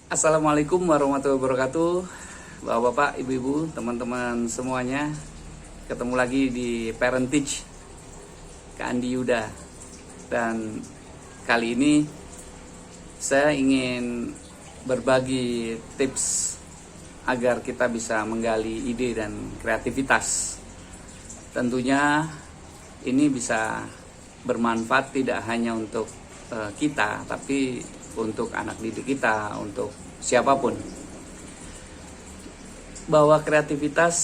Assalamualaikum warahmatullahi wabarakatuh. Bapak-bapak, ibu-ibu, teman-teman semuanya. Ketemu lagi di Parentage Kak Andi Yuda. Dan kali ini saya ingin berbagi tips agar kita bisa menggali ide dan kreativitas. Tentunya ini bisa bermanfaat tidak hanya untuk kita, tapi untuk anak didik kita, untuk siapapun. Bahwa kreativitas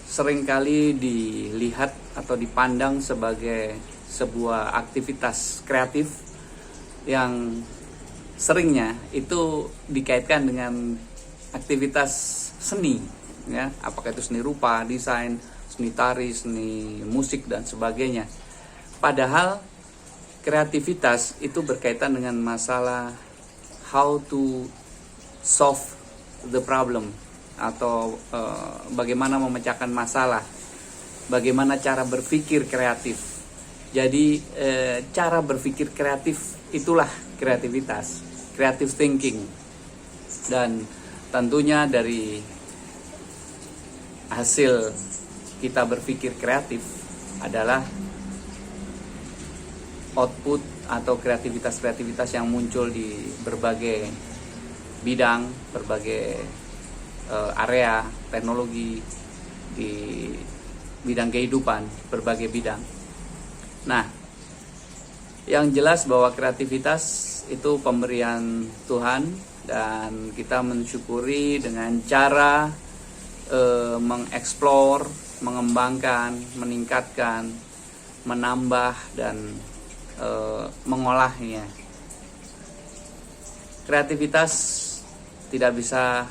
seringkali dilihat atau dipandang sebagai sebuah aktivitas kreatif yang seringnya itu dikaitkan dengan aktivitas seni, ya, apakah itu seni rupa, desain, seni tari, seni musik dan sebagainya. Padahal kreativitas itu berkaitan dengan masalah how to solve the problem, atau bagaimana memecahkan masalah, bagaimana cara berpikir kreatif. Jadi cara berpikir kreatif itulah kreativitas, creative thinking. Dan tentunya dari hasil kita berpikir kreatif adalah output atau kreativitas yang muncul di berbagai bidang, berbagai area teknologi, di bidang kehidupan, berbagai bidang. Nah, yang jelas bahwa kreativitas itu pemberian Tuhan, dan kita mensyukuri dengan cara mengeksplor, mengembangkan, meningkatkan, menambah, dan mengolahnya. Kreativitas tidak bisa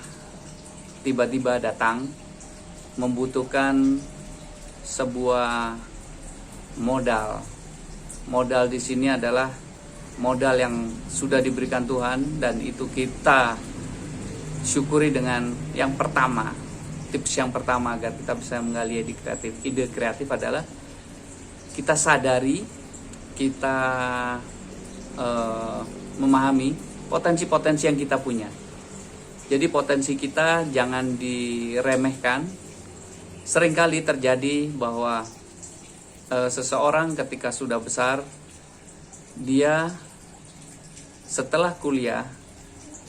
tiba-tiba datang, membutuhkan sebuah modal. Modal di sini adalah modal yang sudah diberikan Tuhan, dan itu kita syukuri dengan yang pertama. Tips yang pertama agar kita bisa menggali ide kreatif adalah kita sadari, kita memahami potensi-potensi yang kita punya. Jadi potensi kita jangan diremehkan. Seringkali terjadi bahwa seseorang ketika sudah besar, dia setelah kuliah,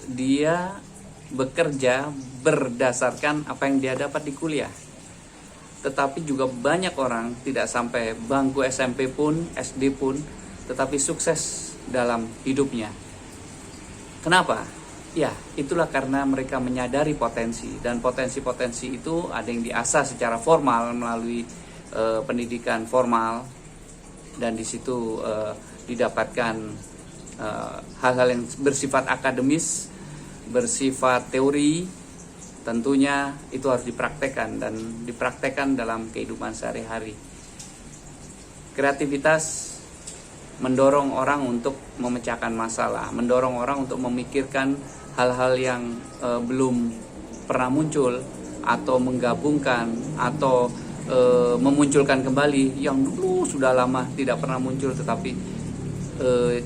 dia bekerja berdasarkan apa yang dia dapat di kuliah. Tetapi juga banyak orang tidak sampai bangku SMP pun, SD pun, tetapi sukses dalam hidupnya. Kenapa? Ya, itulah karena mereka menyadari potensi, dan potensi-potensi itu ada yang diasah secara formal melalui pendidikan formal, dan di situ didapatkan hal-hal yang bersifat akademis, bersifat teori. Tentunya itu harus dipraktekkan, dan dipraktekkan dalam kehidupan sehari-hari. Kreativitas mendorong orang untuk memecahkan masalah, mendorong orang untuk memikirkan hal-hal yang belum pernah muncul, atau menggabungkan, atau memunculkan kembali yang dulu sudah lama tidak pernah muncul, tetapi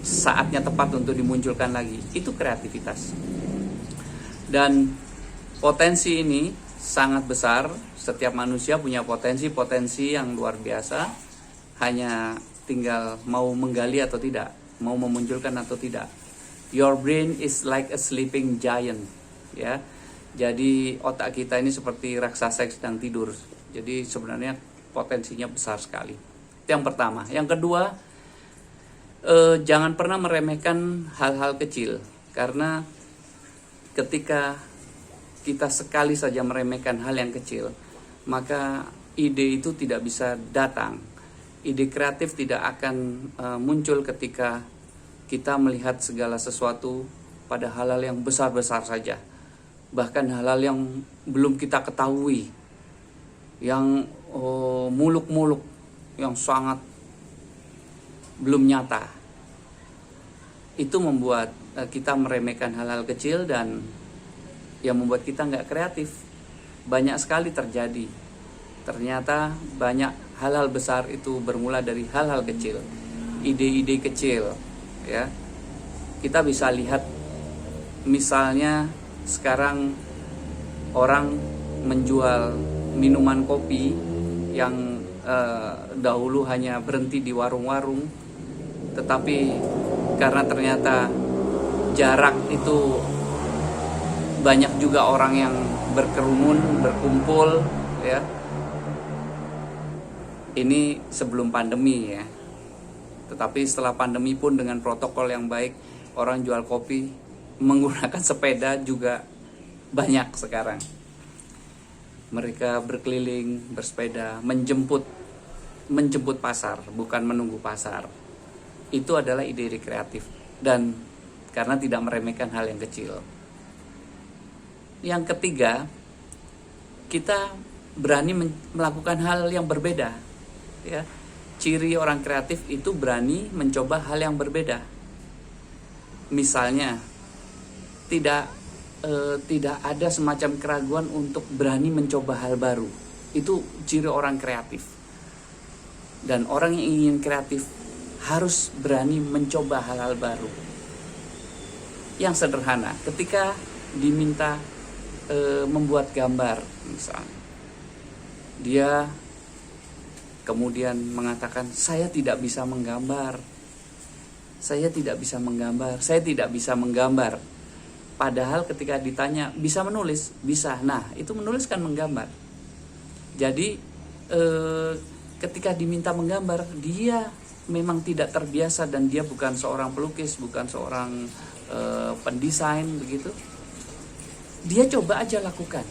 saatnya tepat untuk dimunculkan lagi. Itu kreativitas. Dan potensi ini sangat besar. Setiap manusia punya potensi yang luar biasa. Hanya tinggal mau menggali atau tidak, mau memunculkan atau tidak. Your brain is like a sleeping giant, ya. Jadi otak kita ini seperti raksasa yang sedang tidur. Jadi sebenarnya potensinya besar sekali. Itu yang pertama. Yang kedua, jangan pernah meremehkan hal-hal kecil, karena ketika kita sekali saja meremehkan hal yang kecil, maka ide itu tidak bisa datang. Ide kreatif tidak akan muncul ketika kita melihat segala sesuatu pada hal-hal yang besar-besar saja. Bahkan hal-hal yang belum kita ketahui, yang muluk-muluk, yang sangat belum nyata. Itu membuat kita meremehkan hal-hal kecil, dan yang membuat kita nggak kreatif. Banyak sekali terjadi. Ternyata banyak hal-hal besar itu bermula dari hal-hal kecil, ide-ide kecil, ya. Kita bisa lihat misalnya sekarang orang menjual minuman kopi yang dahulu hanya berhenti di warung-warung, tetapi karena ternyata jarak itu banyak juga orang yang berkerumun, berkumpul ya. Ini sebelum pandemi ya. Tetapi setelah pandemi pun dengan protokol yang baik, orang jual kopi menggunakan sepeda juga banyak sekarang. Mereka berkeliling, bersepeda, menjemput pasar, bukan menunggu pasar. Itu adalah ide-ide kreatif, dan karena tidak meremehkan hal yang kecil. Yang ketiga, kita berani melakukan hal yang berbeda. Ya, ciri orang kreatif itu berani mencoba hal yang berbeda. Misalnya, tidak ada semacam keraguan untuk berani mencoba hal baru. Itu ciri orang kreatif. Dan orang yang ingin kreatif harus berani mencoba hal-hal baru. Yang sederhana, ketika diminta membuat gambar misalnya, dia kemudian mengatakan, saya tidak bisa menggambar. Padahal ketika ditanya, bisa menulis? Bisa. Nah, itu menulis kan menggambar. Jadi ketika diminta menggambar, dia memang tidak terbiasa dan dia bukan seorang pelukis, bukan seorang pendesain begitu. Dia coba aja lakukan.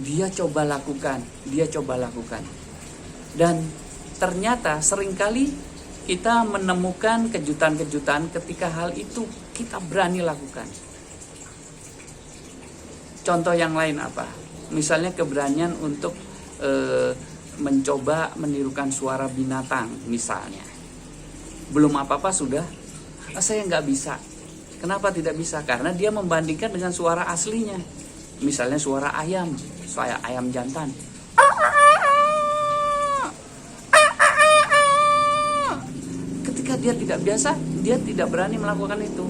Dia coba lakukan. Dan ternyata seringkali kita menemukan kejutan-kejutan ketika hal itu kita berani lakukan. Contoh yang lain apa? Misalnya keberanian untuk mencoba menirukan suara binatang misalnya. Belum apa-apa sudah, saya nggak bisa. Kenapa tidak bisa? Karena dia membandingkan dengan suara aslinya. Misalnya suara ayam jantan. Ketika dia tidak biasa, dia tidak berani melakukan itu.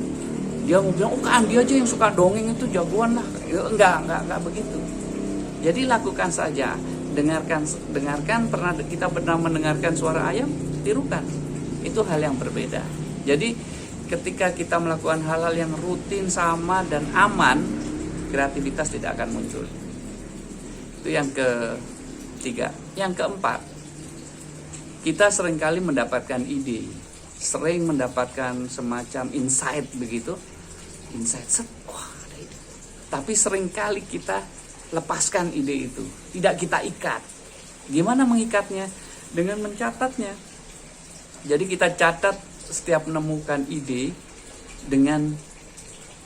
Dia mau bilang, kan dia aja yang suka dongeng itu jagoan lah. Enggak begitu. Jadi lakukan saja. Dengarkan, kita pernah mendengarkan suara ayam, tirukan. Itu hal yang berbeda. Jadi ketika kita melakukan hal-hal yang rutin, sama dan aman, kreativitas tidak akan muncul. Itu yang ketiga. Yang keempat, kita seringkali mendapatkan ide, sering mendapatkan semacam insight begitu. Tapi seringkali kita lepaskan ide itu, tidak kita ikat. Gimana mengikatnya? Dengan mencatatnya. Jadi kita catat setiap menemukan ide, dengan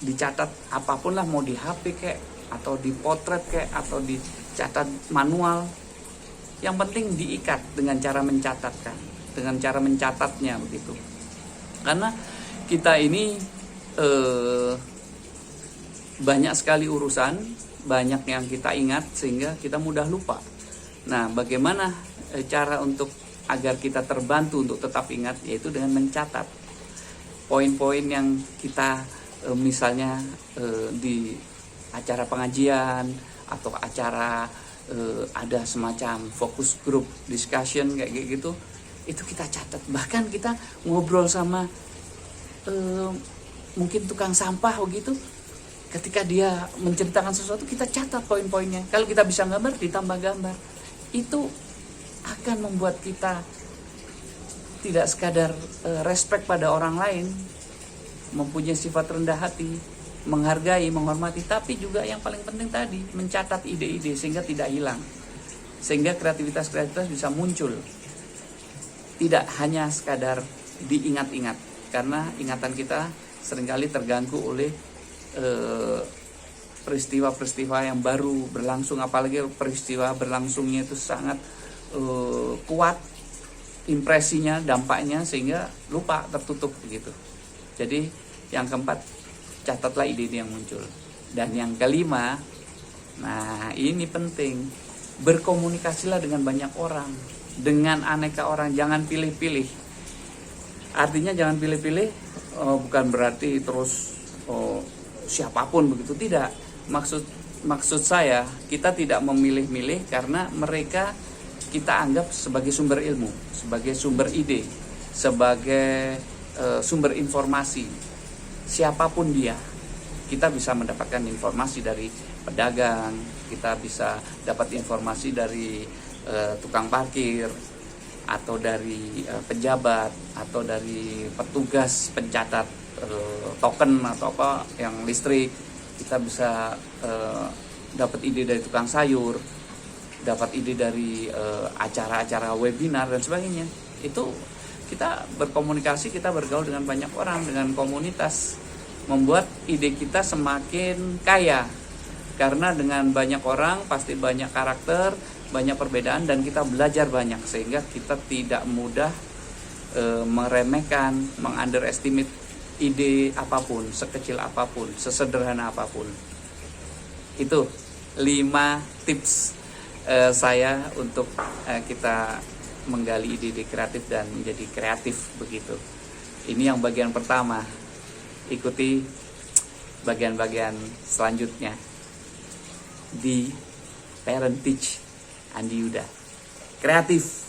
dicatat apapun lah, mau di HP kayak, atau di potret kayak, atau dicatat manual. Yang penting diikat dengan cara mencatatkan, dengan cara mencatatnya begitu. Karena kita ini banyak sekali urusan, banyak yang kita ingat sehingga kita mudah lupa. Nah, bagaimana cara untuk agar kita terbantu untuk tetap ingat? Yaitu dengan mencatat poin-poin yang kita misalnya di acara pengajian atau acara ada semacam focus group discussion kayak gitu, itu kita catat. Bahkan kita ngobrol sama mungkin tukang sampah begitu, ketika dia menceritakan sesuatu, kita catat poin-poinnya. Kalau kita bisa gambar, ditambah gambar. Itu akan membuat kita tidak sekadar respect pada orang lain, mempunyai sifat rendah hati, menghargai, menghormati, tapi juga yang paling penting tadi, mencatat ide-ide sehingga tidak hilang. Sehingga kreativitas bisa muncul. Tidak hanya sekadar diingat-ingat, karena ingatan kita seringkali terganggu oleh peristiwa-peristiwa yang baru berlangsung, apalagi peristiwa berlangsungnya itu sangat kuat impresinya, dampaknya, sehingga lupa, tertutup begitu. Jadi yang keempat, catatlah ide-ide yang muncul. Dan yang kelima, nah ini penting, berkomunikasilah dengan banyak orang, dengan aneka orang, jangan pilih-pilih. Artinya jangan pilih-pilih bukan berarti terus siapapun begitu, tidak. maksud saya, kita tidak memilih-milih karena mereka kita anggap sebagai sumber ilmu, sebagai sumber ide, sebagai sumber informasi. Siapapun dia, kita bisa mendapatkan informasi dari pedagang, kita bisa dapat informasi dari tukang parkir, atau dari pejabat, atau dari petugas pencatat token atau apa yang listrik. Kita bisa dapat ide dari tukang sayur, dapat ide dari acara-acara webinar dan sebagainya. Itu kita berkomunikasi, kita bergaul dengan banyak orang, dengan komunitas, membuat ide kita semakin kaya. Karena dengan banyak orang pasti banyak karakter, banyak perbedaan, dan kita belajar banyak, sehingga kita tidak mudah meremehkan, mengunderestimate ide apapun, sekecil apapun, sesederhana apapun. Itu 5 tips saya untuk kita menggali ide-ide kreatif dan menjadi kreatif begitu. Ini yang bagian pertama. Ikuti bagian-bagian selanjutnya di Parent Teach Andi Yuda. Kreatif.